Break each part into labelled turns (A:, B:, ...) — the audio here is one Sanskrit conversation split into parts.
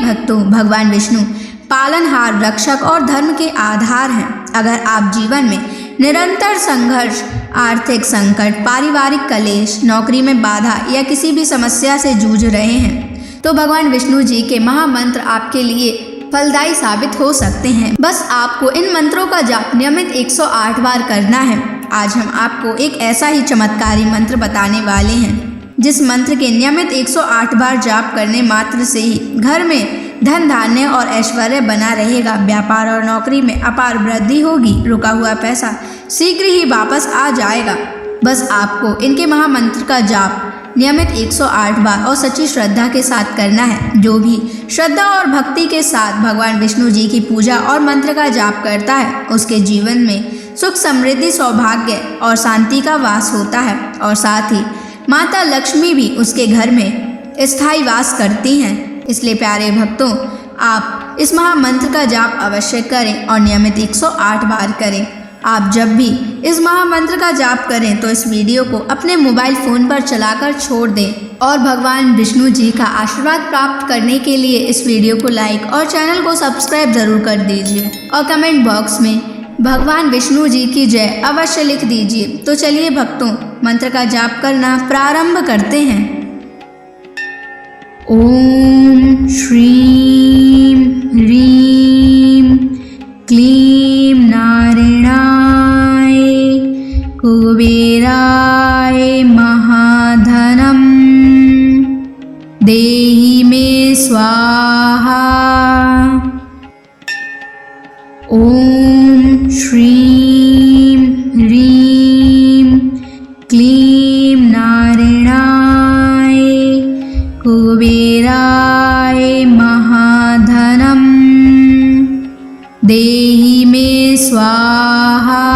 A: भक्तों, भगवान विष्णु पालनहार, रक्षक और धर्म के आधार हैं। अगर आप जीवन में निरंतर संघर्ष, आर्थिक संकट, पारिवारिक कलेश, नौकरी में बाधा या किसी भी समस्या से जूझ रहे हैं तो भगवान विष्णु जी के महामंत्र आपके लिए फलदायी साबित हो सकते हैं। बस आपको इन मंत्रों का जाप नियमित 108 बार करना है। आज हम आपको एक ऐसा ही चमत्कारी मंत्र बताने वाले हैं जिस मंत्र के नियमित 108 बार जाप करने मात्र से ही घर में धन धान्य और ऐश्वर्य बना रहेगा। व्यापार और नौकरी में अपार वृद्धि होगी। रुका हुआ पैसा शीघ्र ही वापस आ जाएगा। बस आपको इनके महामंत्र का जाप नियमित 108 बार और सच्ची श्रद्धा के साथ करना है। जो भी श्रद्धा और भक्ति के साथ भगवान विष्णु जी की पूजा और मंत्र का जाप करता है उसके जीवन में सुख, समृद्धि, सौभाग्य और शांति का वास होता है और साथ ही माता लक्ष्मी भी उसके घर में स्थायी वास करती हैं। इसलिए प्यारे भक्तों, आप इस महामंत्र का जाप अवश्य करें और नियमित 108 बार करें। आप जब भी इस महामंत्र का जाप करें तो इस वीडियो को अपने मोबाइल फ़ोन पर चलाकर छोड़ दें और भगवान विष्णु जी का आशीर्वाद प्राप्त करने के लिए इस वीडियो को लाइक और चैनल को सब्सक्राइब ज़रूर कर दीजिए और कमेंट बॉक्स में भगवान विष्णु जी की जय अवश्य लिख दीजिए। तो चलिए भक्तों, मंत्र का जाप करना प्रारंभ करते हैं। ओम श्रीं ह्रीं क्लीं नारायणाय कुबेराय महाधनं देहि मे स्वाहा। ओम श्रीं ह्रीं क्लीं नारायणाय कुबेराय महाधनं देहि मे स्वाहा।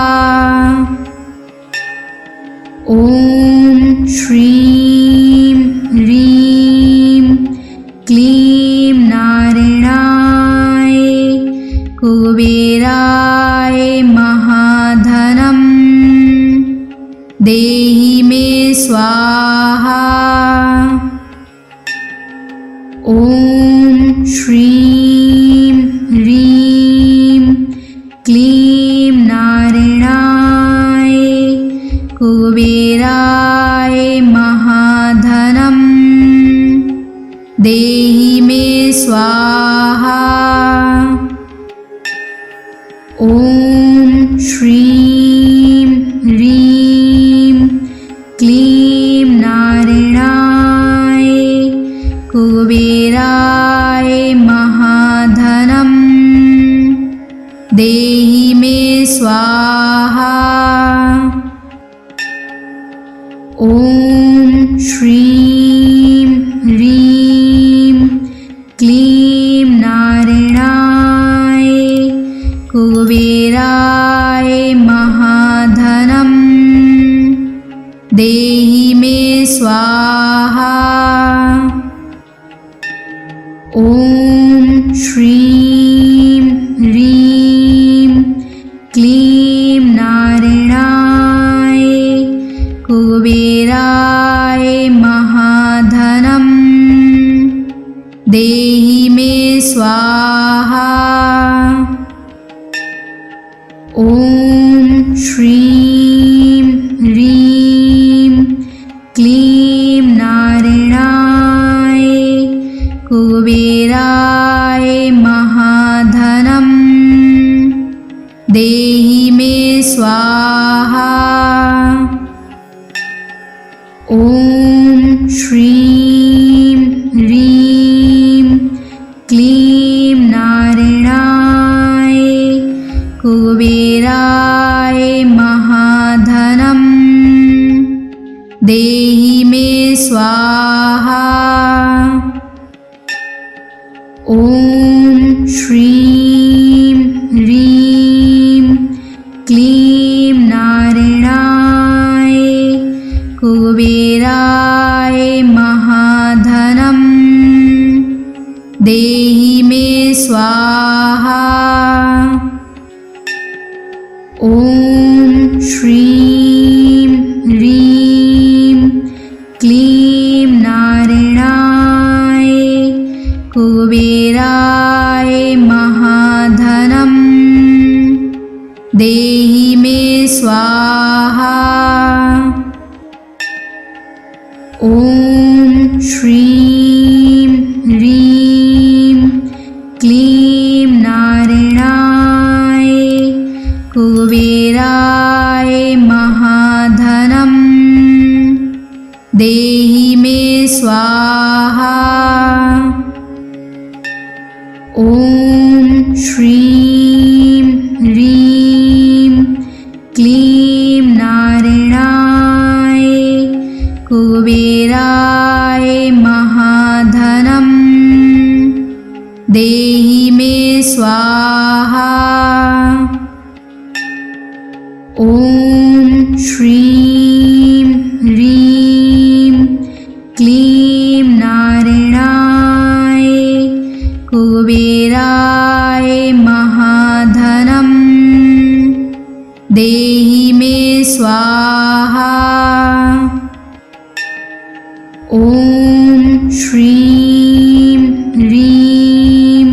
A: ओम श्रीं ह्रीं क्लीं नारायणाय कुबेराय महाधनं देहि मे स्वाहा। ओम श्रीं ह्रीं क्लीं नारायणाय कुबेराय महाधनं देहि मे स्वाहा। ओम श्रीं ह्रीं क्लीं नारायणाय कुबेराय महाधनं देहि मे स्वाहा। ओम श्रीं ह्रीं क्लीं नारायणाय कुबेराय महाधनं देहि मे स्वाहा। ओम श्रीं ह्रीं क्लीं नारायणाय कुबेराय महाधनं देहि मे स्वाहा। ओम श्रीं ह्रीं क्लीं नारायणाय कुबेराय महाधनं देहि मे स्वाहा। ओम श्रीं ह्रीं क्लीं नारायणाय कुबेराय महाधनं देहि मे स्वाहा। ओम श्रीं ह्रीं क्लीं नारायणाय कुबेराय महाधनं देहि मे स्वाहा। ओम श्रीं ह्रीं क्लीं नारायणाय कुबेराय स्वाहा। ॐ श्रीं ह्रीं क्लीं नारायणाय कुबेराय महाधनं देहि मे स्वाहा। ॐ श्रीं ह्रीं क्लीं नारायणाय कुबेराय महाधनं देहि मे स्वाहा। ॐ श्रीं ह्रीं क्लीं नारायणाय कुबेराय महाधनं देहि मे स्वाहा। ॐ श्रीं ह्रीं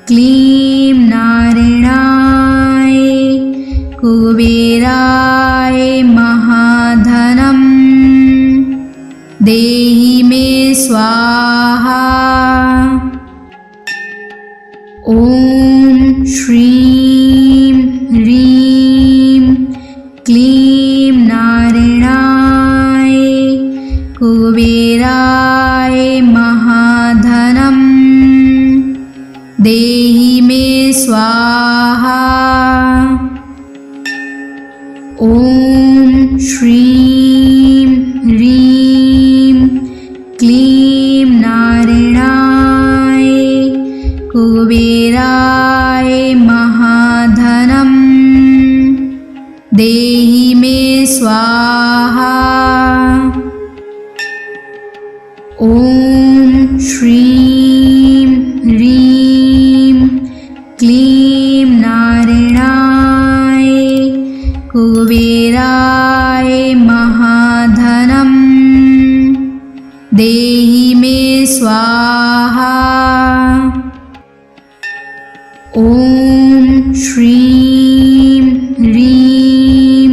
A: क्लीं नारायणाय कुबेराय महाधनं देहि मे स्वाहा। ॐ श्रीं ह्रीं क्लीं नारायणाय कुबेराय महाधनं देहि मे स्वाहा। ॐ श्रीं ह्रीं क्लीं नारायणाय कुबेराय महाधनं देहि मे स्वाहा। ॐ श्रीं ह्रीं क्लीं नारायणाय कुबेराय महाधनं देहि मे स्वाहा। ॐ श्रीं ह्रीं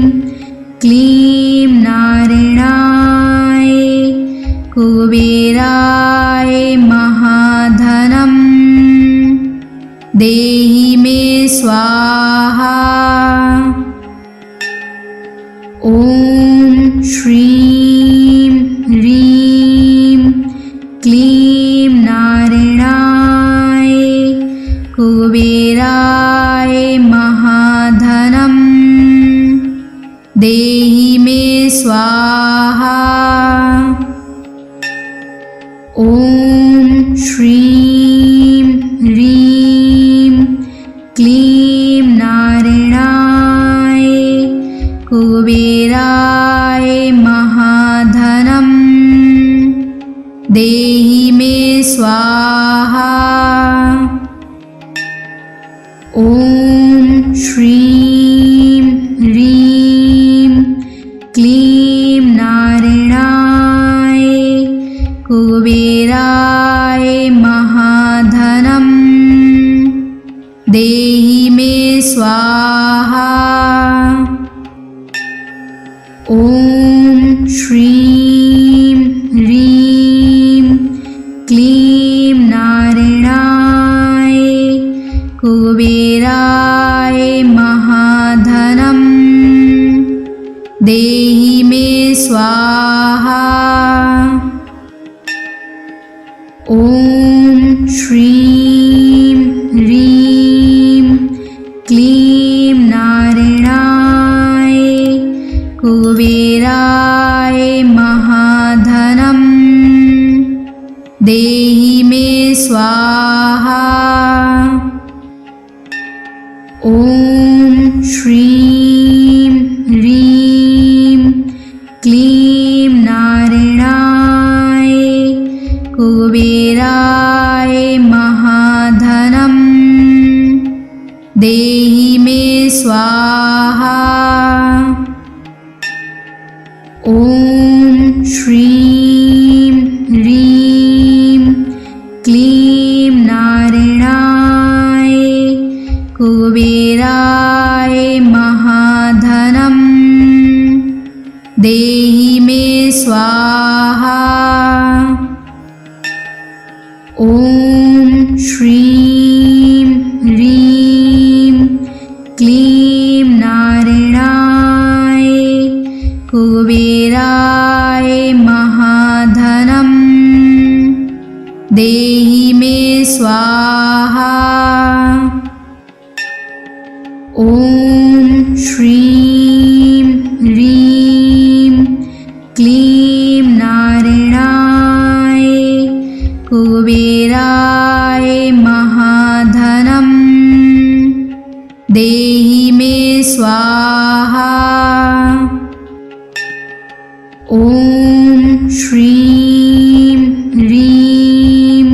A: क्लीं नारायणाय कुबेराय महाधनं देहि मे स्वाहा। ॐ श्रीं ह्रीं क्लीं नारायणाय कुबेराय महाधनं देहि मे स्वाहा। ॐ श्रीं ह्रीं क्लीं नारायणाय कुबेराय महाधनं देहि मे स्वाहा। ॐ श्रीं ह्रीं क्लीं नारायणाय कुबेराय महाधनं देहि मे स्वाहा। ॐ श्रीं ह्रीं क्लीं नारायणाय कुबेराय महाधनं देहि मे स्वाहा। ॐ श्रीं ह्रीं क्लीं नारायणाय कुबेराय महाधनं देहि मे स्वाहा। ॐ श्रीं ह्रीं क्लीं नारायणाय कुबेराय महाधनं देहि मे स्वाहा। ॐ श्रीं ह्रीं क्लीं नारायणाय कुबेराय महाधनं देहि मे स्वाहा। ॐ श्रीं ह्रीं क्लीं नारायणाय कुबेराय महाधनं देहि मे स्वाहा। ॐ श्रीं ह्रीं क्लीं नारायणाय कुबेराय महाधनं देहि मे स्वाहा। ॐ श्रीं ह्रीं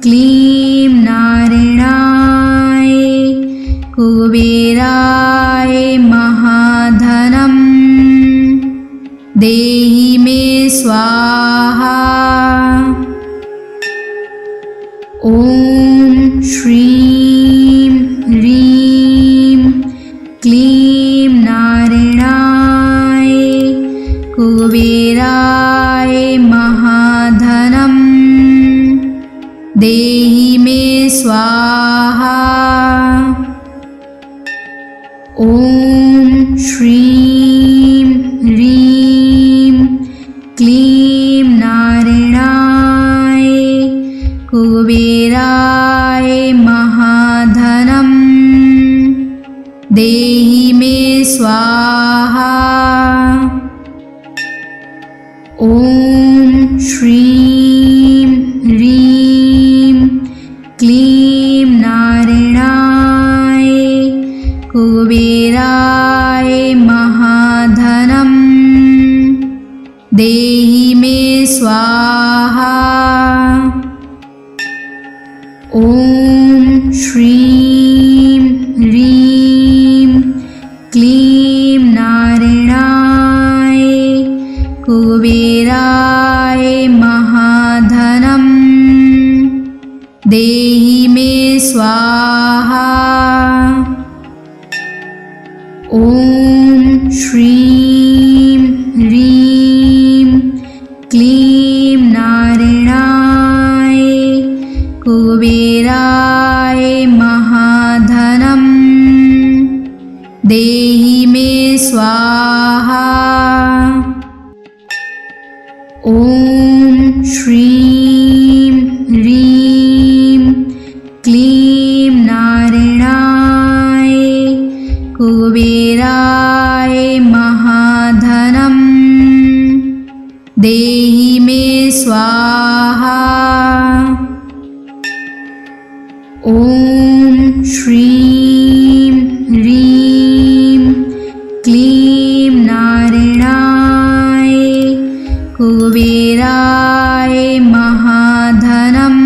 A: क्लीं नारायणाय कुबेराय महाधनं देहि मे स्वाहा। ॐ श्रीं ह्रीं क्लीं नारायणाय कुबेराय महाधनं देहि मे स्वाहा। ॐ श्रीं ह्रीं क्लीं नारायणाय कुबेराय महाधनं देहि मे स्वाहा। ॐ श्रीं ह्रीं क्लीं नारायणाय कुबेराय महाधनं देहि मे स्वाहा। ॐ श्रीं ह्रीं क्लीं नारायणाय कुबेराय महाधनं देहि मे स्वाहा। ॐ श्रीं ह्रीं क्लीं नारायणाय कुबेराय महाधनं देहि मे स्वाहा। ॐ श्रीं ह्रीं क्लीं नारायणाय कुबेराय महाधनं देहि मे स्वाहा। ॐ श्रीं ह्रीं क्लीं नारायणाय कुबेराय महाधनं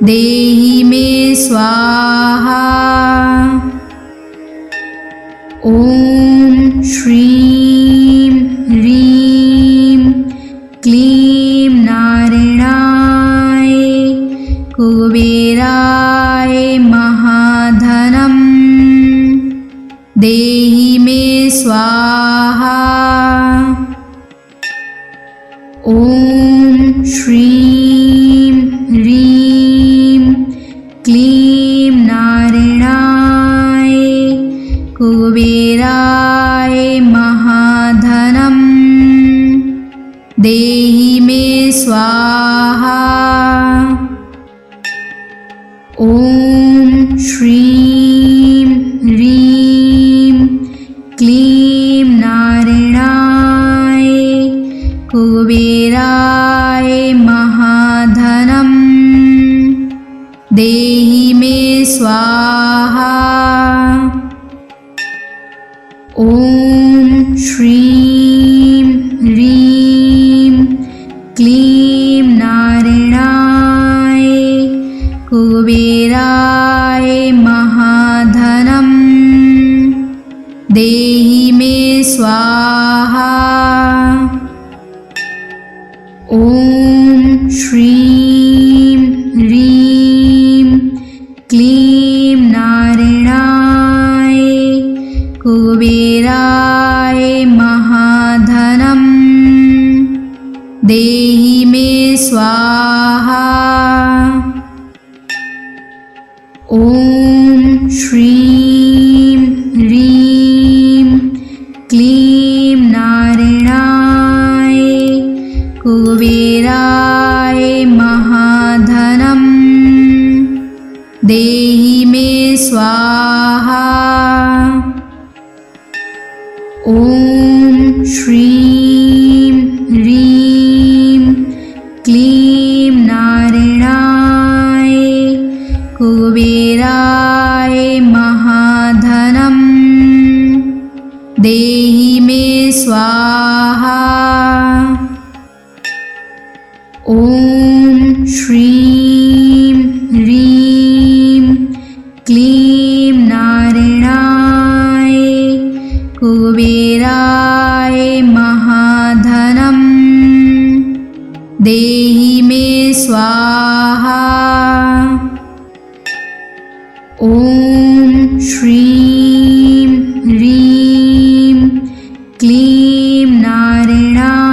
A: देहि मे स्वाहा। ॐ श्रीं ह्रीं क्लीं नारायणाय कुबेराय महाधनं देहि मे स्वाहा। ॐ श्रीं ह्रीं क्लीं नारायणाय कुबेराय महाधनं देहि मे स्वाहा। ॐ श्रीं ह्रीं क्लीं नारायणाय कुबेराय महाधनं देहि मे स्वाहा। ॐ श्रीं ह्रीं क्लीं नारायणाय कुबेराय महाधनं देहि मे स्वाहा। ॐ श्रीं ह्रीं क्लीं नारायणाय कुबेराय महाधनम् देहि मे स्वाहा। ॐ श्रीं ह्रीं क्लीं नारायणाय कुबेराय महाधनम् देहि मे स्वाहा। ॐ श्रीं ह्रीं क्लीं नारायणाय कुबेराय महाधनम् देहि मे स्वाहा। ॐ श्रीं ह्रीं क्लीं नारायणाय कुबेराय महाधनम् देहि मे स्वाहा। ॐ श्रीं ह्रीं क्लीं नारायणाय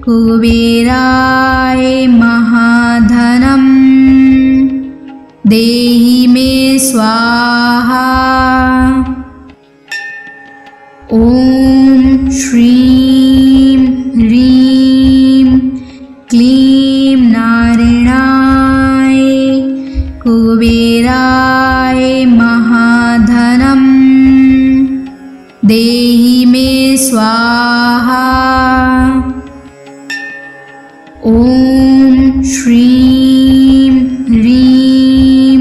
A: कुबेराय महाधनम् देहि मे स्वाहा। ॐ श्रीं ह्रीं क्लीं नारायणाय कुबेराय महाधनम् देहि मे स्वाहा। ॐ श्रीं ह्रीं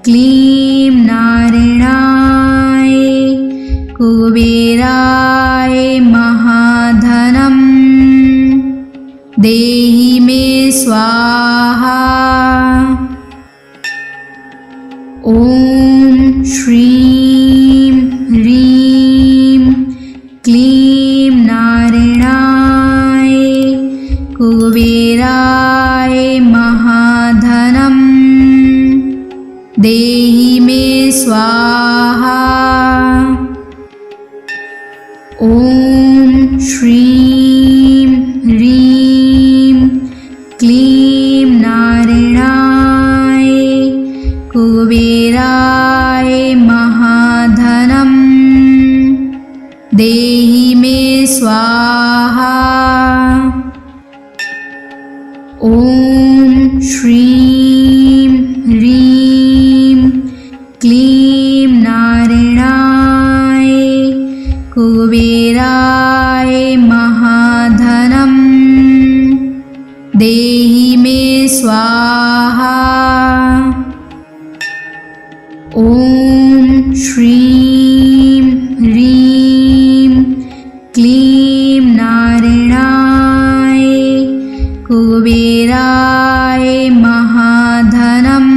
A: क्लीं नारायणाय कुबेराय महाधनम् देहि मे स्वाहा। ॐ श्रीं ह्रीं क्लीं नारायणाय कुबेराय महाधनम् देहि मे स्वाहा। ॐ श्रीं ह्रीं क्लीं नारायणाय कुबेराय महाधनम् देहि मे स्वाहा। ॐ श्रीं ह्रीं क्लीं नारायणाय कुबेराय महाधनम् देहि मे स्वाहा। ॐ श्रीं ह्रीं क्लीं नारायणाय कुबेराय महाधनम्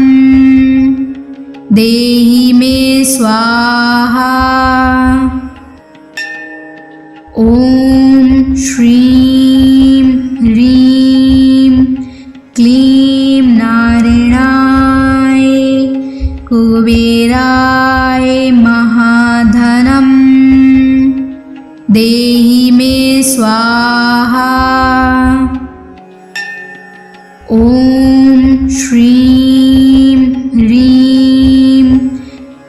A: देहि मे स्वाहा। ॐ श्रीं ह्रीं क्लीं नारायणाय कुबेराय महाधनम् देहि मे स्वाहा। ॐ श्रीं ह्रीं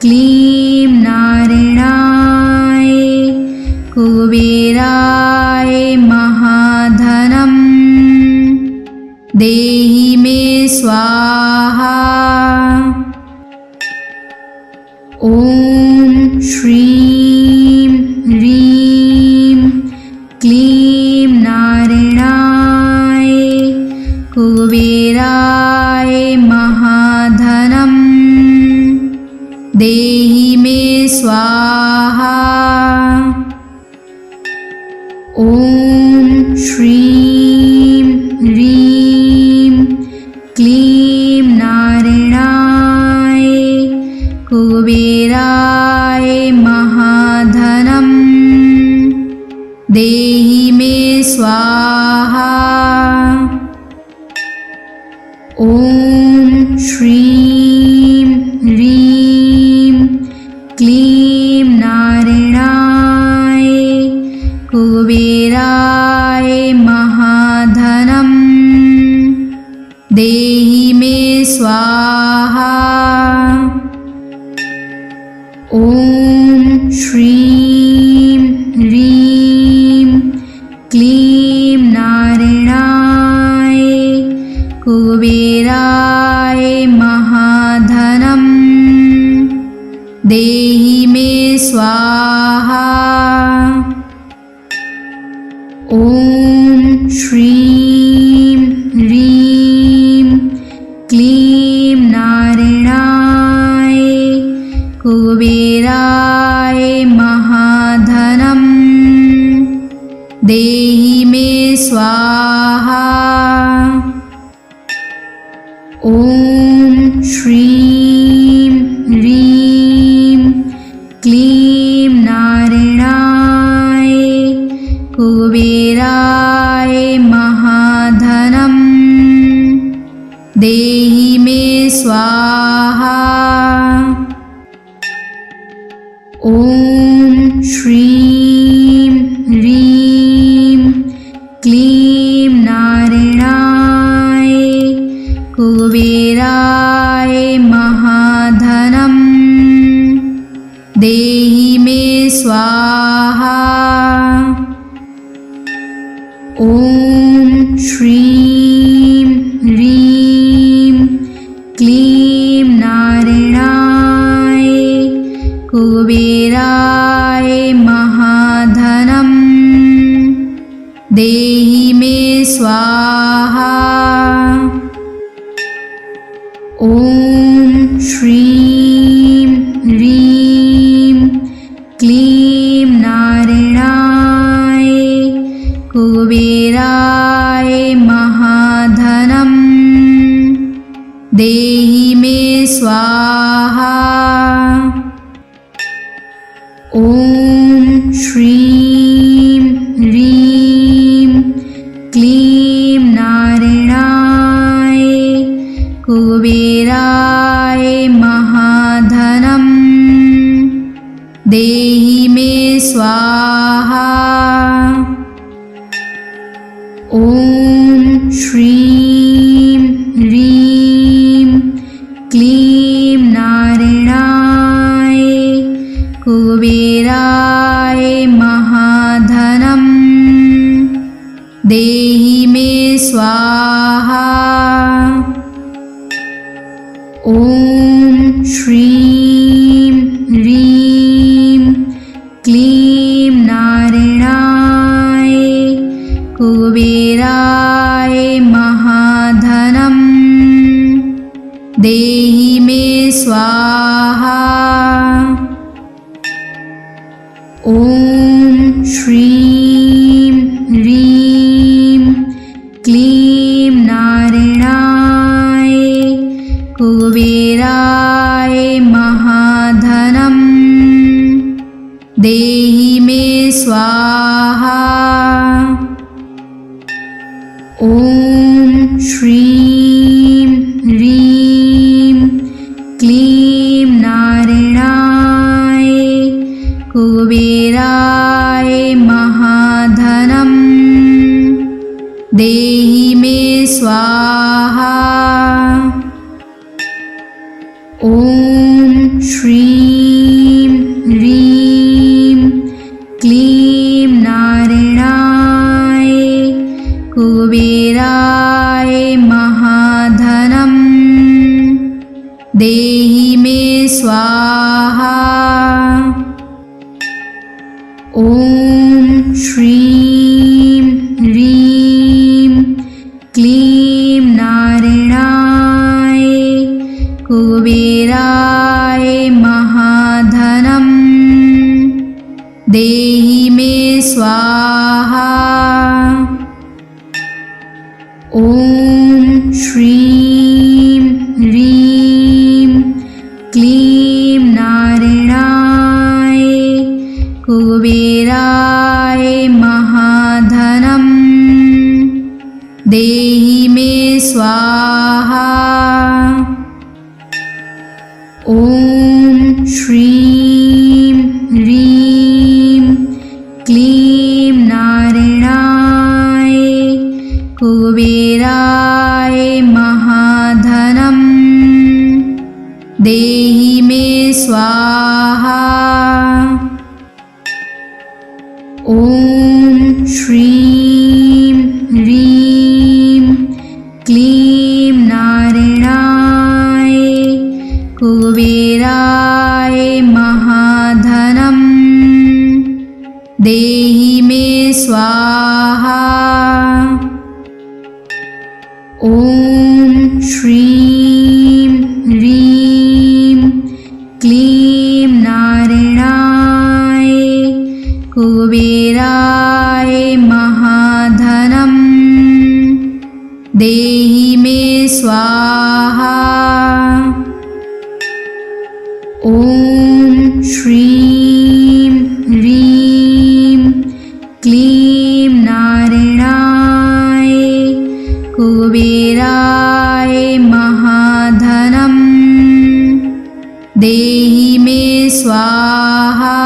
A: क्लीं नारायणाय कुबेराय महाधनम् देहि मे स्वाहा। ॐ श्रीं ह्रीं क्लीं नारायणाय कुबेराय महाधनम् देहि मे स्वाहा। ॐ श्रीं ह्रीं क्लीं नारायणाय कुबेराय महाधनम् देहि मे स्वाहा। ॐ श्रीं ह्रीं क्लीं नारायणाय ॐ श्रीं ह्रीं क्लीं नारायणाय कुबेराय महाधनं देहि मे स्वाहा। ॐ श्रीं ह्रीं क्लीं नारायणाय कुबेराय महाधनं देहि मे स्वाहा। ॐ श्रीं ह्रीं क्लीं नारायणाय कुबेराय महाधनं देहि मे स्वाहा। ॐ श्रीं ह्रीं क्लीं नारायणाय कुबेराय महाधनं देहि मे स्वाहा। ॐ श्रीं ह्रीं क्लीं नारायणाय कुबेराय महाधनं देहि मे स्वाहा। ॐ श्रीं ह्रीं क्लीं नारायणाय कुबेराय महाधनं देहि मे स्वाहा। ॐ श्रीं ह्रीं क्लीं नारायणाय कुबेराय महाधनं देहि मे स्वाहा। ॐ श्रीं ह्रीं क्लीं नारायणाय कुबेराय महाधनं देहि मे स्वाहा। ॐ श्रीं ह्रीं क्लीं नारायणाय कुबेराय महाधनं देहि मे स्वाहा। ॐ श्रीं ह्रीं क्लीं नारायणाय कुबेराय महाधनं देहि मे स्वाहा। ॐ श्रीं ह्रीं क्लीं नारायणाय कुबेराय महाधनं देहि मे स्वाहा। ॐ श्रीं ह्रीं क्लीं नारायणाय कुबेराय महाधनं देहि मे स्वाहा। ॐ श्रीं ह्रीं क्लीं नारायणाय कुबेराय महाधनं देहि मे स्वाहा। ॐ श्रीं ह्रीं क्लीं नारायणाय कुबेराय महाधनं देहि मे स्वाहा। ॐ श्रीं ह्रीं क्लीं नारायणाय कुबेराय महाधनं देहि मे स्वाहा। ॐ श्रीं ह्रीं क्लीं नारायणाय कुबेराय महाधनं देहि मे स्वाहा। ॐ श्रीं ह्रीं क्लीं नारायणाय कुबेराय महाधनं देहि मे स्वाहा।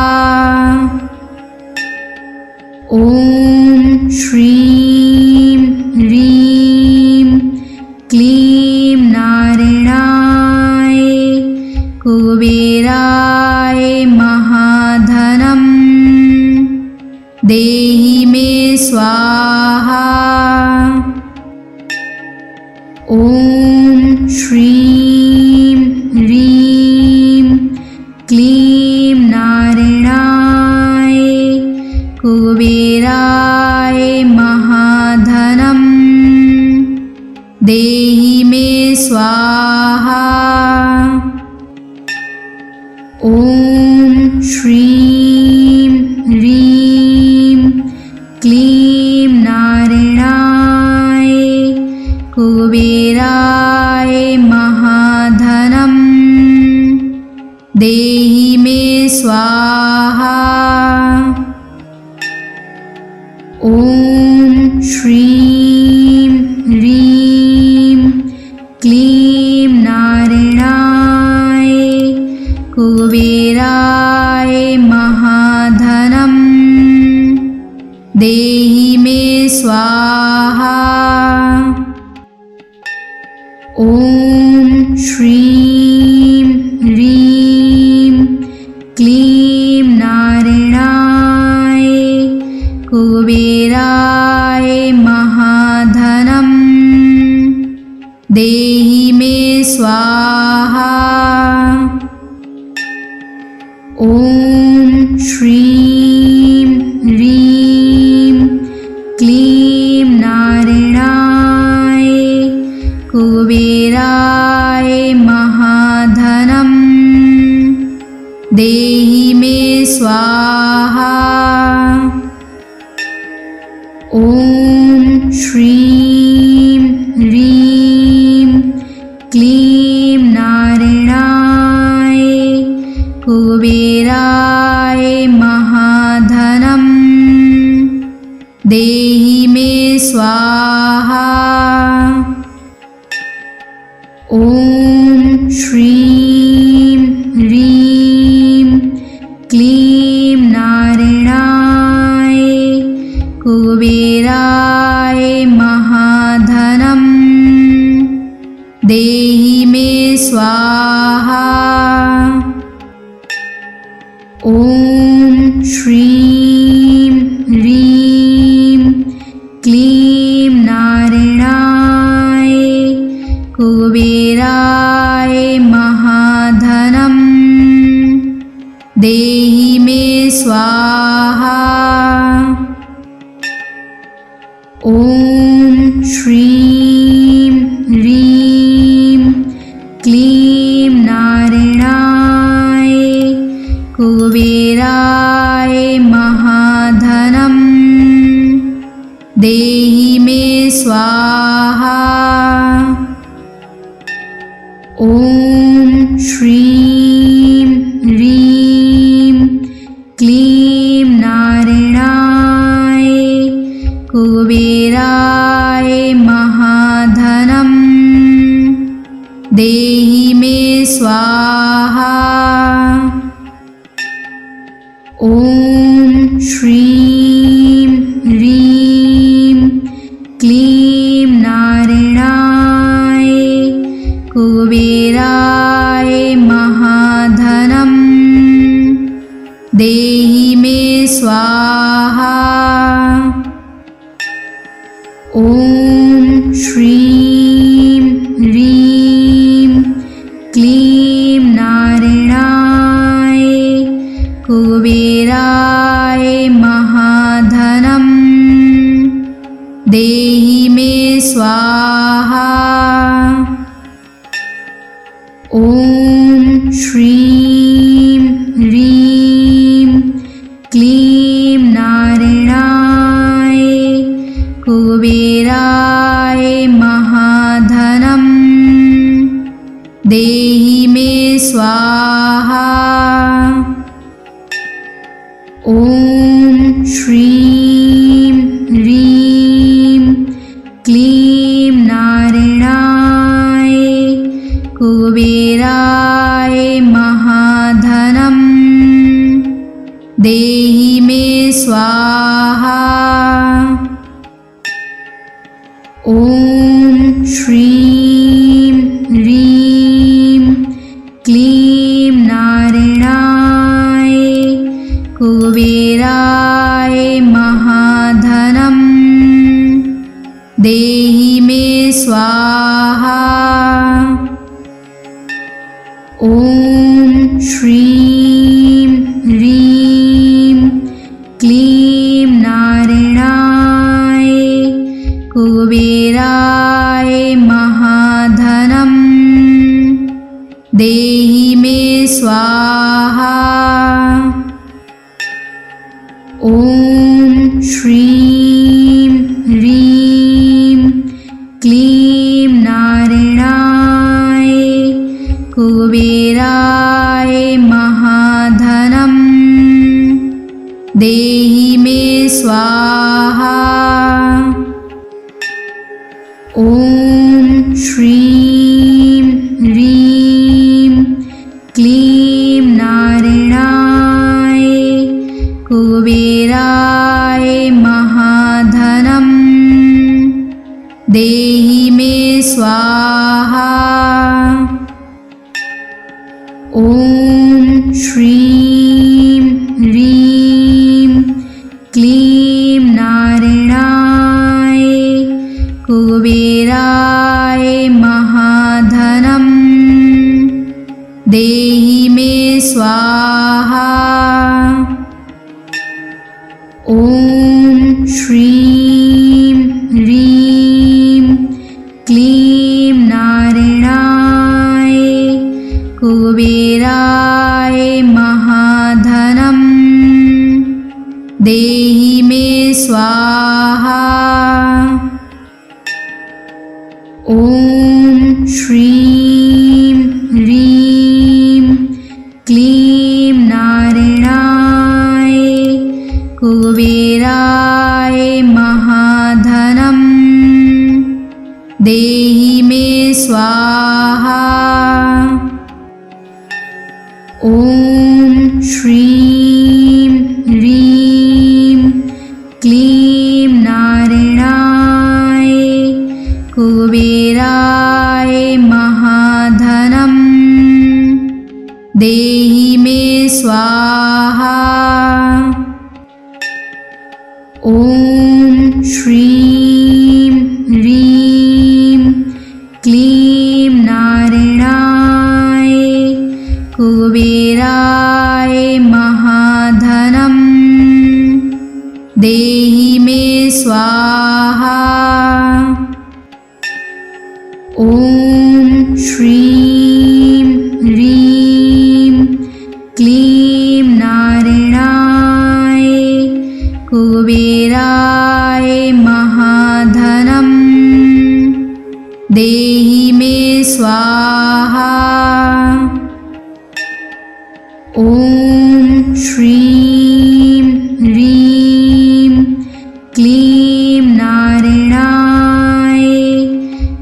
A: ॐ श्रीं ह्रीं क्लीं नारायणाय कुबेराय महाधनं देहि मे स्वाहा। ॐ श्रीं ह्रीं क्लीं नारायणाय कुबेराय महाधनं देहि मे स्वाहा। ॐ श्रीं ह्रीं क्लीं नारायणाय कुबेराय महाधनं देहि मे स्वाहा। ॐ श्रीं ह्रीं क्लीं नारायणाय कुबेराय महाधनं देहि मे स्वाहा। ॐ श्रीं ह्रीं क्लीं नारायणाय कुबेराय महाधनं देहि मे स्वाहा। ॐ श्रीं ह्रीं क्लीं नारायणाय कुबेराय महाधनं देहि मे स्वाहा। ॐ श्रीं ह्रीं क्लीं नारायणाय कुबेराय महाधनं देहि मे स्वाहा। ॐ श्रीं ह्रीं क्लीं नारायणाय कुबेराय महाधनं देहि मे स्वाहा। ॐ श्रीं ह्रीं क्लीं नारायणाय कुबेराय महाधनं देहि मे स्वाहा। ॐ श्रीं ह्रीं क्लीं नारायणाय कुबेराय महाधनं देहि मे स्वाहा। ॐ श्रीं ह्रीं क्लीं नारायणाय कुबेराय महाधनं देहि मे स्वाहा। ॐ श्रीं ह्रीं क्लीं नारायणाय कुबेराय महाधनं देहि मे स्वाहा। ॐ श्रीं ह्रीं क्लीं नारायणाय कुबेराय महाधनं देहि मे स्वाहा। ॐ श्रीं ह्रीं क्लीं नारायणाय कुबेराय महाधनं देहि मे स्वाहा। ॐ श्रीं ह्रीं क्लीं नारायणाय कुबेराय महाधनं देहि मे स्वाहा। ॐ श्रीं ह्रीं क्लीं नारायणाय कुबेराय महाधनं देहि मे स्वाहा। ॐ श्रीं ह्रीं क्लीं नारायणाय कुबेराय महाधनं देहि मे स्वाहा। ॐ श्रीं ह्रीं क्लीं नारायणाय कुबेराय महाधनं देहि मे स्वाहा। ॐ श्रीं ह्रीं क्लीं नारायणाय कुबेराय महाधनं देहि मे स्वाहा। ॐ श्रीं ह्रीं क्लीं नारायणाय कुबेराय महाधनं देहि मे स्वाहा। ॐ श्रीं ह्रीं क्लीं नारायणाय कुबेराय महाधनं देहि मे स्वाहा। ॐ श्रीं ह्रीं क्लीं नारायणाय कुबेराय महाधनं देहि मे स्वाहा। ॐ श्रीं ह्रीं क्लीं नारायणाय कुबेराय महाधनं देहि मे स्वाहा। ॐ श्रीं ह्रीं क्लीं नारायणाय कुबेराय महाधनं देहि मे स्वाहा। ॐ श्रीं ह्रीं क्लीं नारायणाय कुबेराय महाधनं देहि मे स्वाहा। ॐ श्रीं ह्रीं क्लीं नारायणाय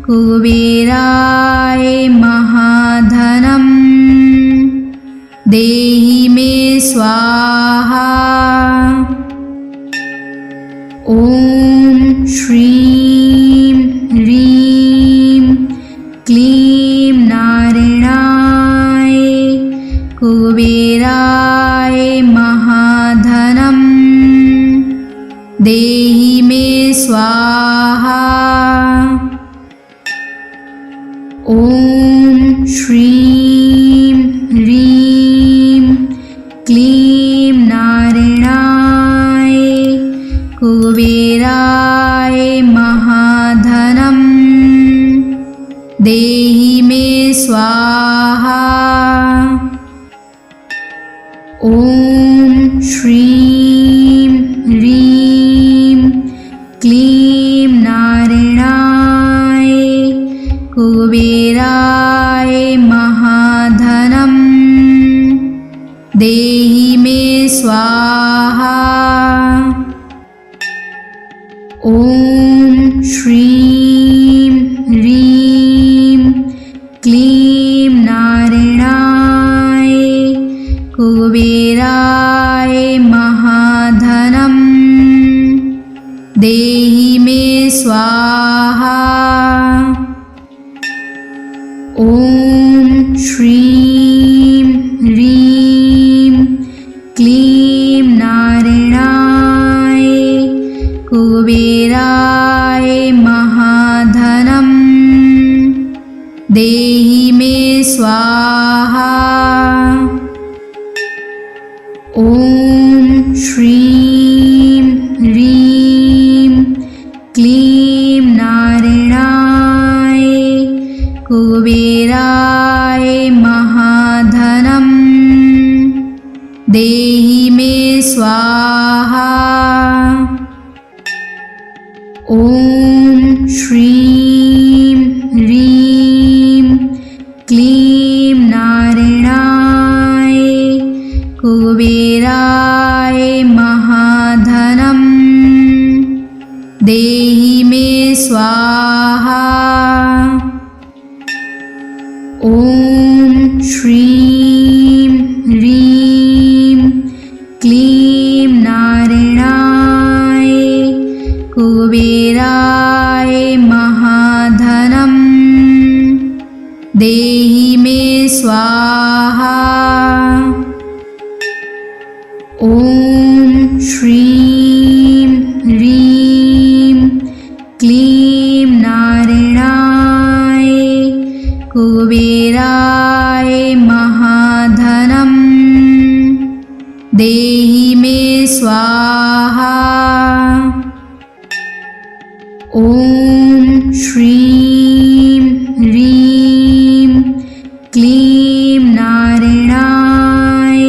A: कुबेराय महाधनं देहि मे स्वाहा। ॐ श्रीं ह्रीं क्लीं नारायणाय कुबेराय महाधनं देहि मे स्वाहा। ॐ श्रीं ह्रीं क्लीं नारायणाय कुबेराय स्वाहा। ॐ श्रीं ह्रीं क्लीं नारायणाय कुबेराय महाधनं देहि मे स्वाहा। ॐ श्रीं ह्रीं क्लीं नारायणाय कुबेराय महाधनं देहि मे स्वाहा। ॐ श्रीं ह्रीं क्लीं नारायणाय कुबेराय महाधनं देहि मे स्वाहा। ॐ श्रीं ह्रीं क्लीं नारायणाय कुबेराय महाधनं देहि मे स्वाहा। ॐ श्रीं ह्रीं क्लीं नारायणाय कुबेराय महाधनं देहि मे स्वाहा। ॐ श्रीं ह्रीं क्लीं नारायणाय कुबेराय महाधनं देहि मे स्वाहा। ॐ श्रीं ह्रीं क्लीं नारायणाय कुबेराय महाधनं देहि मे स्वाहा। ॐ श्रीं ह्रीं क्लीं नारायणाय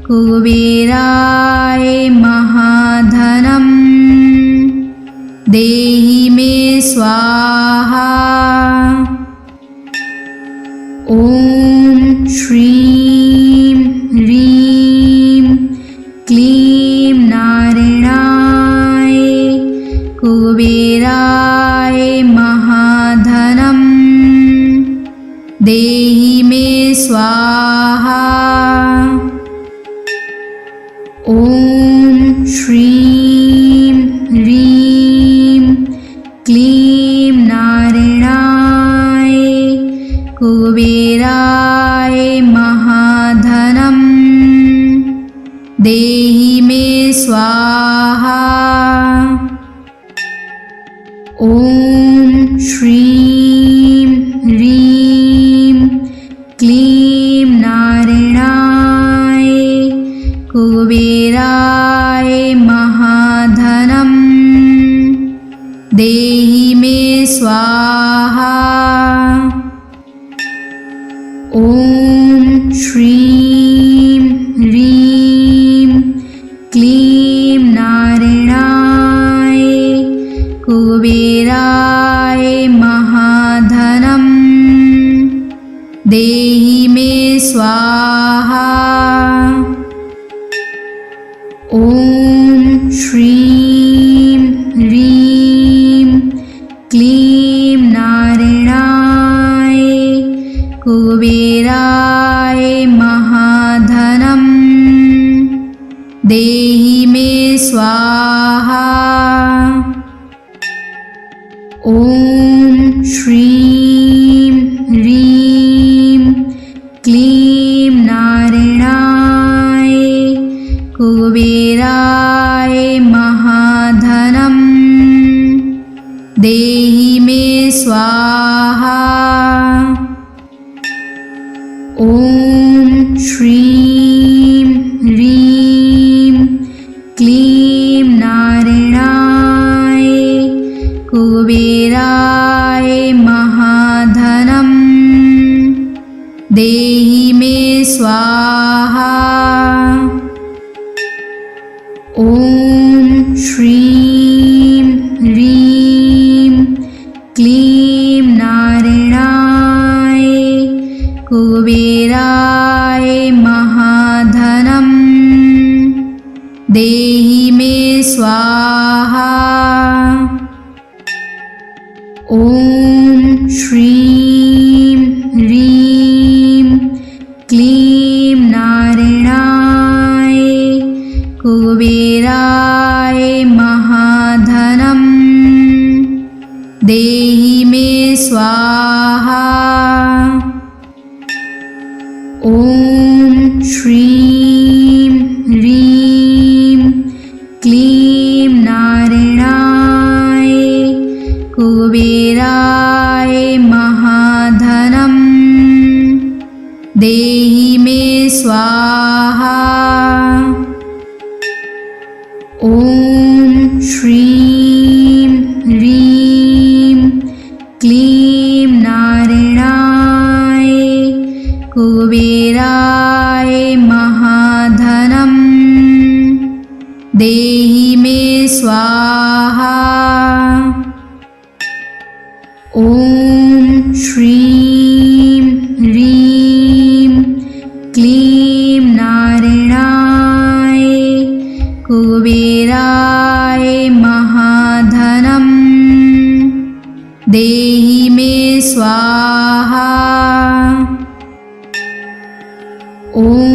A: कुबेराय महाधनं देहि मे स्वाहा। ॐ श्रीं ह्रीं क्लीं नारायणाय कुबेराय महाधनं देहि मे स्वाहा। ॐ श्रीं ह्रीं क्लीं नारायणाय कुबेराय महाधनं देहि मे स्वाहा। ॐ श्रीं ह्रीं क्लीं नारायणाय कुबेराय महाधनं देहि मे स्वाहा। ॐ श्रीं ह्रीं क्लीं नारायणाय कुबेराय महाधनं देहि मे स्वाहा। ॐ श्रीं ह्रीं क्लीं नारायणाय कुबेराय महाधनं देहि मे स्वाहा। ॐ श्रीं ह्रीं क्लीं नारायणाय कुबेराय महाधनं देहि मे स्वाहा। ॐ श्रीं ह्रीं क्लीं नारायणाय कुबेराय महाधनं मे स्वाहा। ॐ श्रीं ह्रीं क्लीं नारायणाय कुबेराय महाधनं देहि मे स्वाहा। ॐ श्रीं ह्रीं क्लीं नारायणाय कुबेराय महाधनं देहि मे स्वाहा। ॐ श्रीं ह्रीं क्लीं नारायणाय कुबेराय महाधनं देहि मे स्वाहा। ॐ श्रीं ह्रीं क्लीं नारायणाय कुबेराय महाधनं देहि मे स्वाहा। ॐ